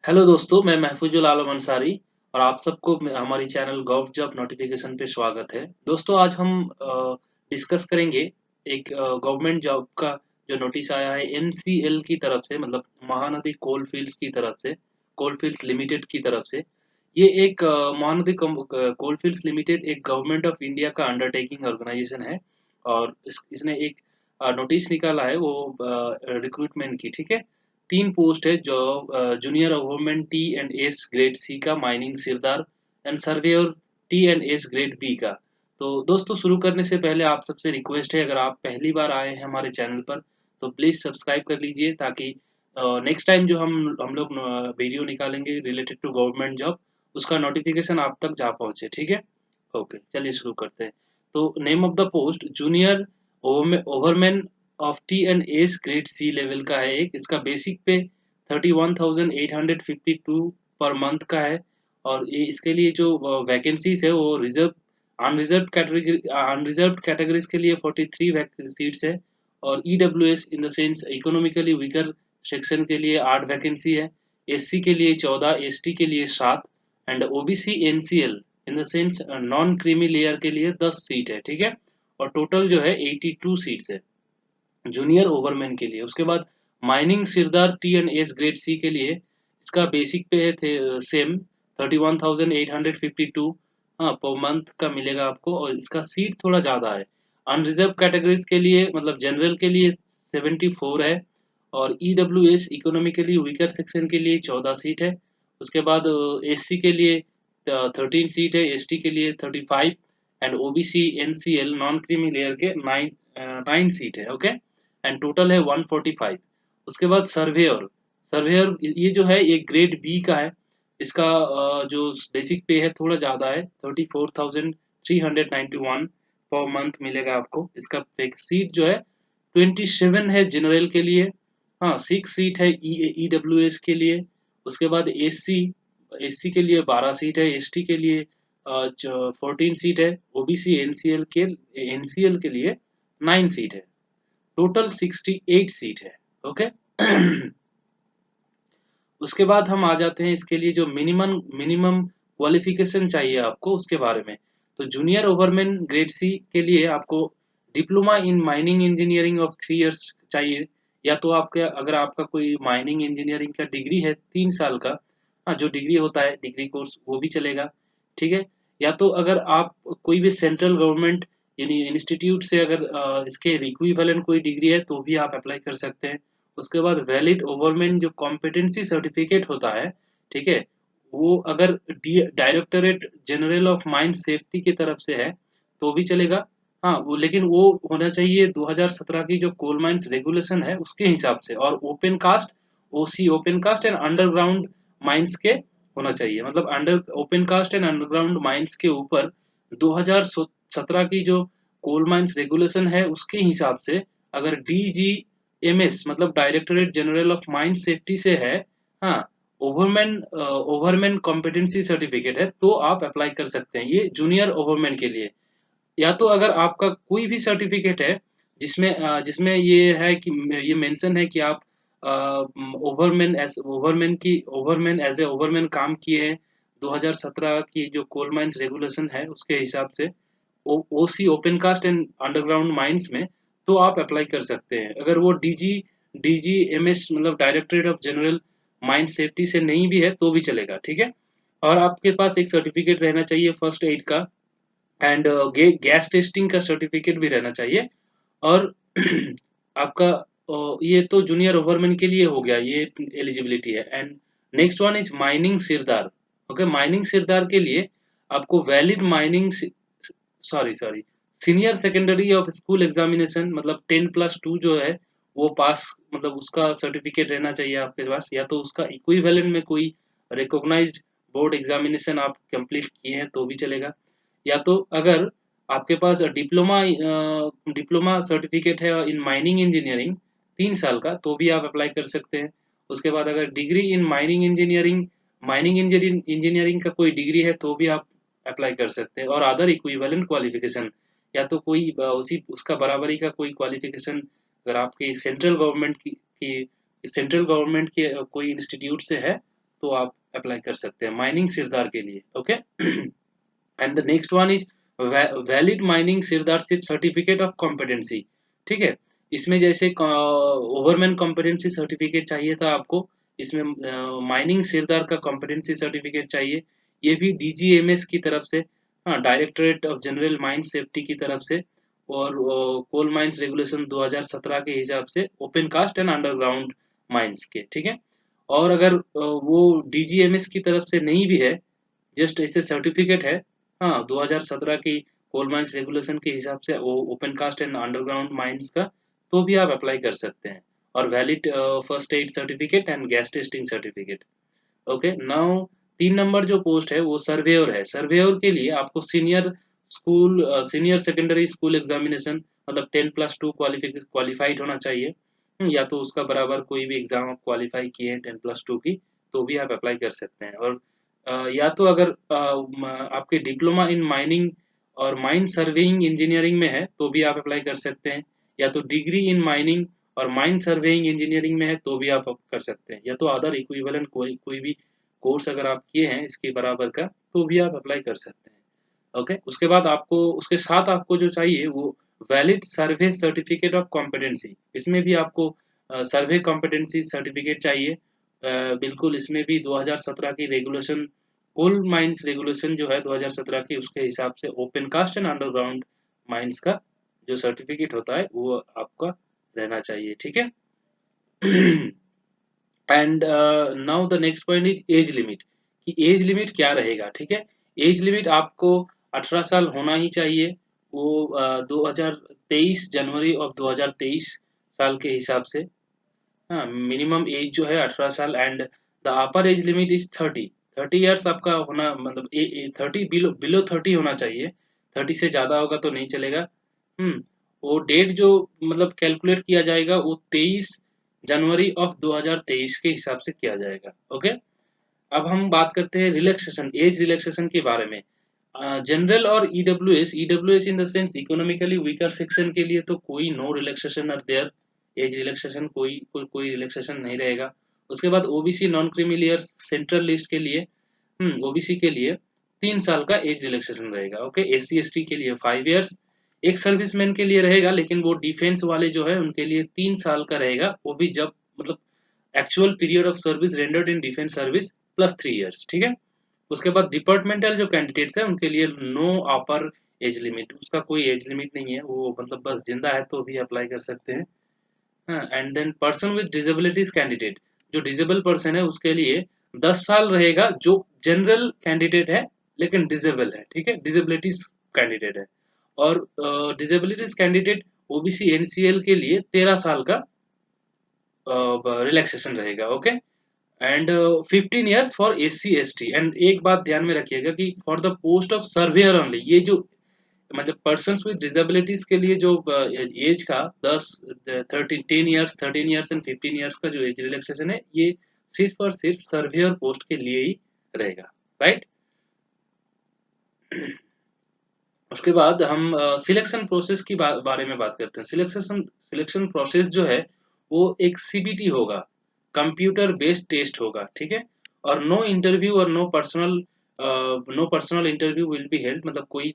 Hello दोस्तों, मैं महफूजुल आलम अंसारी और आप सबको हमारी चैनल गॉव जॉब नोटिफिकेशन पे स्वागत है। दोस्तों, आज हम डिस्कस करेंगे एक गवर्नमेंट जॉब का जो नोटिस आया है एनसीएल की तरफ से, मतलब महानदी कोल फील्ड्स की तरफ से, कोल फील्ड्स लिमिटेड की तरफ से। ये एक महानदी कोल फील्ड्स लिमिटेड एक गवर्नमेंट ऑफ इंडिया का अंडरटेकिंग ऑर्गेनाइजेशन है और इसने एक नोटिस निकाला है वो रिक्रूटमेंट की। ठीक है, 3 पोस्ट है जो junior overman T and S grade C का mining sirdar and surveyor T and S grade B का। तो दोस्तों, शुरू करने से पहले आप सबसे रिक्वेस्ट है, अगर आप पहली बार आए हैं हमारे चैनल पर तो प्लीज़ सब्सक्राइब कर लीजिए, ताकि नेक्स्ट टाइम जो हम लोग वीडियो निकालेंगे रिलेटेड टू गवर्नमेंट जॉब, उसका नोटिफिकेशन आप तक जा पहुंचे। ठीक है, ओके, चलिए शुरू करते हैं। तो name of the post junior overman of T and S grade C level का है। एक इसका बेसिक पे 31,852 पर मंथ का है और ये इसके लिए जो वैकेंसीज है वो रिजर्व अनरिजर्व कैटेगरीज के लिए 43 सीट्स है और EWS in the sense economically weaker section के लिए 8 वैकेंसी है, एससी के लिए 14, एसटी के लिए 7 and OBC NCL in the sense non creamy layer के लिए 10 सीट है। ठीक है, और टोटल जो है 82 सीट्स है जूनियर ओवरमैन के लिए। उसके बाद mining sirdar T and S grade C के लिए इसका बेसिक पे है थे सेम 31,852 हाँ पर मंथ का मिलेगा आपको, और इसका सीट थोड़ा ज़्यादा है। अनरिजर्व कैटेगरीज के लिए मतलब जनरल के लिए 74 है और EWS economically weaker section के लिए 14 सीट है। उसके बाद एससी के लिए 13 सीट है, एसटी के लिए 35 and OBC NCL non creamy layer के 9 सीट है। ओके, एंड टोटल है 145। उसके बाद सर्वेयर सर्वेयर ये जो है ये ग्रेड बी का है। इसका जो बेसिक पे है थोड़ा ज़्यादा है, 34,391 पर मंथ मिलेगा आपको। इसका सीट जो है 27 है जनरल के लिए, हाँ 6 सीट है ई डब्ल्यू एस के लिए। उसके बाद एससी के लिए 12 सीट है, एसटी के लिए 14 सीट है, ओबीसी एनसीएल के लिए 9 सीट है। टोटल 68 सीट है। ओके उसके बाद हम आ जाते हैं इसके लिए जो मिनिमम मिनिमम क्वालिफिकेशन चाहिए आपको उसके बारे में। तो जूनियर ओवरमैन ग्रेड सी के लिए आपको diploma in mining engineering of 3 years चाहिए, या तो आपके अगर आपका कोई माइनिंग इंजीनियरिंग का डिग्री है 3 साल का, हाँ जो डिग्री होता है डिग्री कोर्स वो भी चलेगा। ठीक है, या तो अगर आप कोई भी सेंट्रल गवर्नमेंट यानी इंस्टीट्यूट से अगर इसके इक्विवेलेंट कोई डिग्री है तो भी आप अप्लाई कर सकते हैं। उसके बाद वैलिड ओवरमैन जो कॉम्पिटेंसी सर्टिफिकेट होता है, ठीक है, वो अगर directorate general of mine safety की तरफ से है तो भी चलेगा। हाँ वो, लेकिन वो होना चाहिए 2017 की जो कोल माइंस रेगुलेशन है उसके हिसाब से, और open cast OC open cast and underground mines के होना चाहिए। मतलब under open cast and underground mines के ऊपर 2017 की जो कोल माइंस रेगुलेशन है उसके हिसाब से अगर डीजीएमएस मतलब directorate general of mine safety से है, हाँ ओवरमैन कॉम्पिटेंसी सर्टिफिकेट है तो आप अप्लाई कर सकते हैं ये जूनियर ओवरमैन के लिए। या तो अगर आपका कोई भी सर्टिफिकेट है जिसमें जिसमें ये है कि ये मेंशन है कि आप ओवरमैन एज ए ओवरमैन काम किए हैं 2017 की जो कोल माइंस रेगुलेशन है उसके हिसाब से OC open cast and underground mines में, तो आप अप्लाई कर सकते हैं। अगर वो डीजीएमएस मतलब directorate of general mine safety से नहीं भी है तो भी चलेगा। ठीक है, और आपके पास एक सर्टिफिकेट रहना चाहिए फर्स्ट एड का एंड गैस टेस्टिंग का सर्टिफिकेट भी रहना चाहिए। और आपका ये तो जूनियर ओवरमैन के लिए हो गया, ये एलिजिबिलिटी है। And next one is mining sirdar. Okay, mining sirdar के लिए आपको valid mining sorry senior secondary of school examination मतलब 10+2 जो है वो पास, मतलब उसका सर्टिफिकेट रहना चाहिए आपके पास, या तो उसका इक्विवेलेंट में कोई रिकॉग्नाइज्ड बोर्ड एग्जामिनेशन आप कंप्लीट किए हैं तो भी चलेगा। या तो अगर आपके पास डिप्लोमा सर्टिफिकेट है इन माइनिंग इंजीनियरिंग 3 साल का तो भी आप अप्लाई कर सकते हैं। उसके बाद अगर डिग्री इन माइनिंग इंजीनियरिंग का कोई डिग्री है तो भी आप अप्लाई कर सकते हैं, और अदर इक्विवेलेंट क्वालिफिकेशन, या तो कोई उसी उसका बराबरी का कोई क्वालिफिकेशन अगर आपके सेंट्रल गवर्नमेंट की कोई इंस्टीट्यूट से है तो आप अप्लाई कर सकते हैं माइनिंग सिरदार के लिए। Okay. And the next one is valid mining sirdarship certificate of competency. ठीक है, इसमें जैसे ओवरमैन कॉम्पिटेंसी सर्टिफिकेट चाहिए था आपको, इसमें माइनिंग सिरदार का कॉम्पिटेंसी सर्टिफिकेट चाहिए। ये भी डीजीएमएस की तरफ से, हाँ, directorate of general mine safety की तरफ से, और कोल माइंस रेगुलेशन 2017 के हिसाब से open cast and underground mines के। ठीक है, और अगर वो डीजीएमएस की तरफ से नहीं भी है, जस्ट ऐसे सर्टिफिकेट है, हाँ, 2017 की कोल माइंस रेगुलेशन के हिसाब से वो open cast and underground mines का, तो भी आप अप्लाई कर सकते हैं। और valid first aid certificate and gas testing certificate. Okay, now 3 number जो पोस्ट है वो सर्वेयर है। सर्वेयर के लिए आपको सीनियर सेकेंडरी स्कूल एग्जामिनेशन मतलब 10+2 क्वालिफाइड होना चाहिए। या तो उसका बराबर कोई भी एग्जाम आप क्वालिफाई किए हैं 10+2 की, तो भी आप अप्लाई कर सकते हैं। और या तो अगर आपके डिप्लोमा इन माइनिंग और माइन सर्वेइंग इंजीनियरिंग में है तो भी आप अप्लाई कर सकते हैं, या तो डिग्री इन माइनिंग और माइन सर्वेइंग इंजीनियरिंग में है तो भी आप कर सकते हैं, या तो अदर इक्विवेलेंट कोई कोई भी कोर्स अगर आप किए हैं इसके बराबर का तो भी आप अप्लाई कर सकते हैं। ओके, उसके बाद आपको उसके साथ आपको जो चाहिए वो valid survey certificate of competency. इसमें भी आपको सर्वे कॉम्पिटेंसी सर्टिफिकेट चाहिए। बिल्कुल, इसमें भी 2017 की रेगुलेशन, कोल माइंस रेगुलेशन जो है 2017 की, उसके हिसाब से open cast and underground mines का जो सर्टिफिकेट होता है वो आपका रहना चाहिए। ठीक है। And now the next point is age limit, कि एज लिमिट क्या रहेगा। ठीक है, एज लिमिट आपको 18 साल होना ही चाहिए। वो 2023 जनवरी ऑफ 2023 साल के हिसाब से, हाँ, मिनिमम एज जो है 18 साल। And the upper age limit is 30 years आपका होना, मतलब 30 बिलो 30 होना चाहिए। 30 से ज़्यादा होगा तो नहीं चलेगा। वो डेट जो मतलब कैलकुलेट किया जाएगा वो 23 जनवरी ऑफ 2023 के हिसाब से किया जाएगा। ओके, अब हम बात करते हैं रिलैक्सेशन, एज रिलैक्सेशन के बारे में। जनरल और EWS in the sense economically weaker section के लिए तो कोई नो रिलैक्सेशन और देयर, एज रिलैक्सेशन कोई रिलैक्सेशन नहीं रहेगा। उसके बाद OBC non creamy central list के लिए, ओबीसी के लिए 3 साल का एज रिलैक्सेशन रहेगा। ओके, एससी एसटी के लिए 5 इयर्स, एक सर्विसमैन के लिए रहेगा, लेकिन वो डिफेंस वाले जो है उनके लिए 3 साल का रहेगा, वो भी जब मतलब actual period of service rendered in defence service plus 3 years. ठीक है, उसके बाद डिपार्टमेंटल जो कैंडिडेट्स है उनके लिए नो अपर एज लिमिट, उसका कोई एज लिमिट नहीं है, वो मतलब बस जिंदा है तो भी अप्लाई कर सकते हैं। हाँ, and then person with disabilities candidate, जो डिसेबल पर्सन है उसके लिए 10 साल रहेगा, जो जनरल कैंडिडेट है लेकिन डिसेबल है। ठीक है, डिसेबिलिटीज कैंडिडेट है। और डिसेबिलिटीज कैंडिडेट ओबीसी एनसीएल के लिए 13 साल का रिलैक्सेशन रहेगा। Okay, and 15 years for SC ST. And एक बात ध्यान में रखिएगा कि for the post of surveyor only, ये जो मतलब पर्सन्स विद डिसेबिलिटीज के लिए जो एज का 13 ईयर्स एंड 15 ईयर्स का जो एज रिलैक्सेशन है, ये सिर्फ और सिर्फ सर्वेयर पोस्ट के लिए ही रहेगा। राइट। उसके बाद हम सिलेक्शन प्रोसेस की बारे में बात करते हैं। सिलेक्शन प्रोसेस जो है वो एक सीबीटी होगा, कंप्यूटर बेस्ड टेस्ट होगा। ठीक है, और no personal interview will be held, मतलब कोई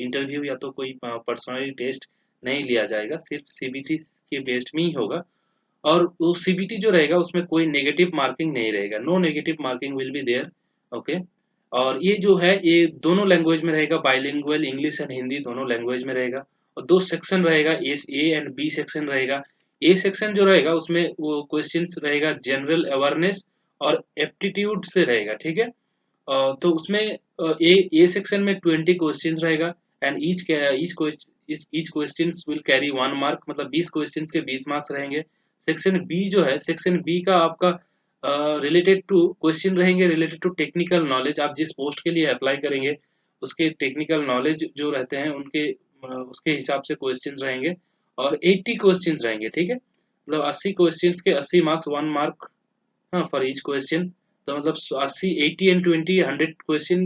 इंटरव्यू या तो कोई पर्सनल टेस्ट नहीं लिया जाएगा, सिर्फ सीबीटी के बेस्ड में ही होगा। और वो सीबीटी जो रहेगा उसमें कोई नेगेटिव मार्किंग नहीं रहेगा, no negative marking will be there. Okay, और ये जो है ये दोनों लैंग्वेज में रहेगा, बाइलिंगुअल, इंग्लिश एंड हिंदी दोनों लैंग्वेज में रहेगा। और 2 सेक्शन रहेगा, ए एंड बी सेक्शन रहेगा। ए सेक्शन जो रहेगा उसमें वो क्वेश्चंस रहेगा जनरल अवेयरनेस और एप्टीट्यूड से रहेगा। ठीक है, तो उसमें ए सेक्शन में 20 क्वेश्चंस रहेगा, and each questions will carry 1 mark, मतलब 20 क्वेश्चंस के 20 मार्क्स रहेंगे। सेक्शन बी जो है, सेक्शन बी का आपका रिलेटेड टू क्वेश्चन रहेंगे, रिलेटेड टू टेक्निकल नॉलेज, आप जिस पोस्ट के लिए अप्लाई करेंगे उसके टेक्निकल नॉलेज जो रहते हैं उनके उसके हिसाब से क्वेश्चंस रहेंगे। और 80 क्वेश्चंस रहेंगे। ठीक है, मतलब 80 क्वेश्चंस के 80 मार्क्स, 1 मार्क, हाँ, फॉर ईच क्वेश्चन। तो मतलब 80, 80 एंड 20, 100 क्वेश्चन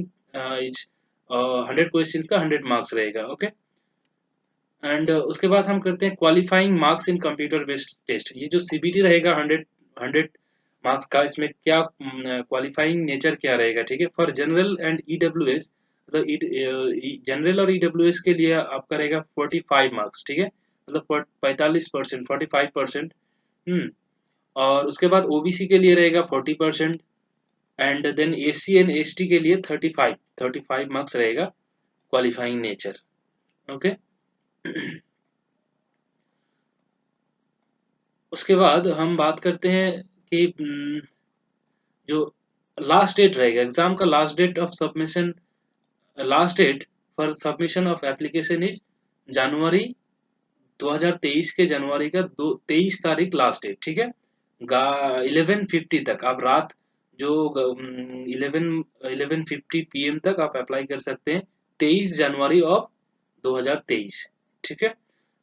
ईच, 100 क्वेश्चन का 100 मार्क्स रहेगा। ओके, एंड उसके बाद हम करते हैं qualifying marks in computer based test. ये जो सीबीटी रहेगा 100 मार्क्स का इसमें क्या क्वालिफाइंग नेचर क्या रहेगा, ठीक है। फॉर जनरल एंड ईडब्ल्यूएस, मतलब जनरल और ईडब्ल्यूएस के लिए आपका रहेगा 45 मार्क्स, ठीक है, मतलब 45%, 45%। और उसके बाद ओबीसी के लिए रहेगा 40%, and then SC and ST के लिए 35 मार्क्स रहेगा क्वालिफाइंग नेचर। ओके। उसके बाद हम बात करते हैं कि जो लास्ट डेट रहेगा एग्जाम का, last date of submission, last date for submission of application is January 2023 के जनवरी का 23 तारीख लास्ट डेट, ठीक है। 11:50 तक आप रात जो 11:50 PM तक आप अप्लाई कर सकते हैं, 23 जनवरी ऑफ 2023, ठीक है।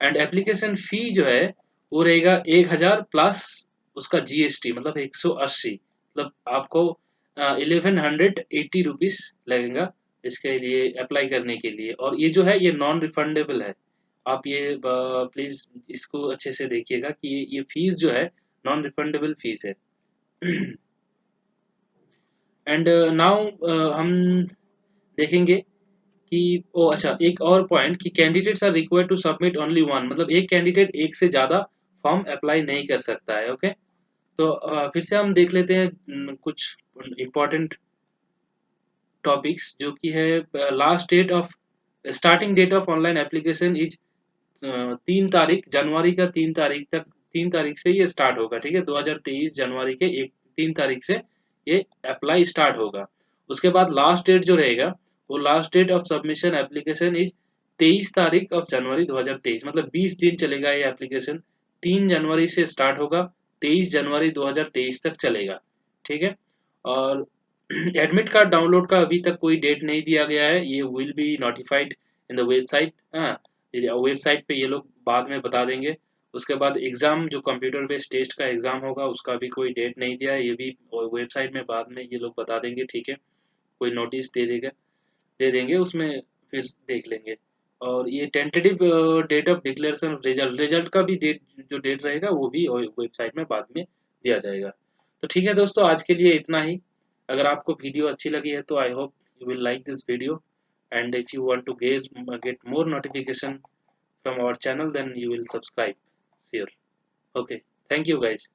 एंड एप्लीकेशन फी जो है वो रहेगा 1000 प्लस उसका जीएसटी, मतलब 180, मतलब आपको 1180 रुपीज लगेगा इसके लिए अप्लाई करने के लिए। और ये जो है ये नॉन रिफंडेबल है। आप ये प्लीज इसको अच्छे से देखिएगा कि ये फीस जो है नॉन रिफंडेबल फीस है। एंड नाउ हम देखेंगे कि ओ अच्छा, एक और पॉइंट कि candidates are required to submit only one, मतलब एक कैंडिडेट एक से ज़्यादा फॉर्म अप्लाई नहीं कर सकता है। ओके। तो फिर से हम देख लेते हैं कुछ इम्पोर्टेंट टॉपिक्स जो कि है last date of starting date of online application is 3 तारीख जनवरी का, 3 तारीख तक, 3 तारीख से ये स्टार्ट होगा, ठीक है। 2023 जनवरी के 3 तारीख से ये अप्लाई स्टार्ट होगा। उसके बाद लास्ट डेट जो रहेगा वो last date of submission application is 23 तारीख ऑफ जनवरी 2023, मतलब 20 दिन चलेगा ये एप्लीकेशन। 3 जनवरी से स्टार्ट होगा, 23 जनवरी 2023 तक चलेगा, ठीक है। और एडमिट कार्ड डाउनलोड का अभी तक कोई डेट नहीं दिया गया है, ये will be notified in the website. हाँ, वेबसाइट पे ये लोग बाद में बता देंगे। उसके बाद एग्जाम जो कंप्यूटर बेस्ड टेस्ट का एग्जाम होगा उसका भी कोई डेट नहीं दिया है, ये भी वेबसाइट में बाद में ये लोग बता देंगे, ठीक है। कोई नोटिस दे देंगे उसमें, फिर देख लेंगे। और ये tentative date of declaration of result, result का भी डेट, जो डेट रहेगा वो भी वेबसाइट में बाद में दिया जाएगा। तो ठीक है दोस्तों, आज के लिए इतना ही। अगर आपको वीडियो अच्छी लगी है तो I hope you will like this video, and if you want to get more notification from our channel, then you will subscribe. Sure. Okay. Thank you guys.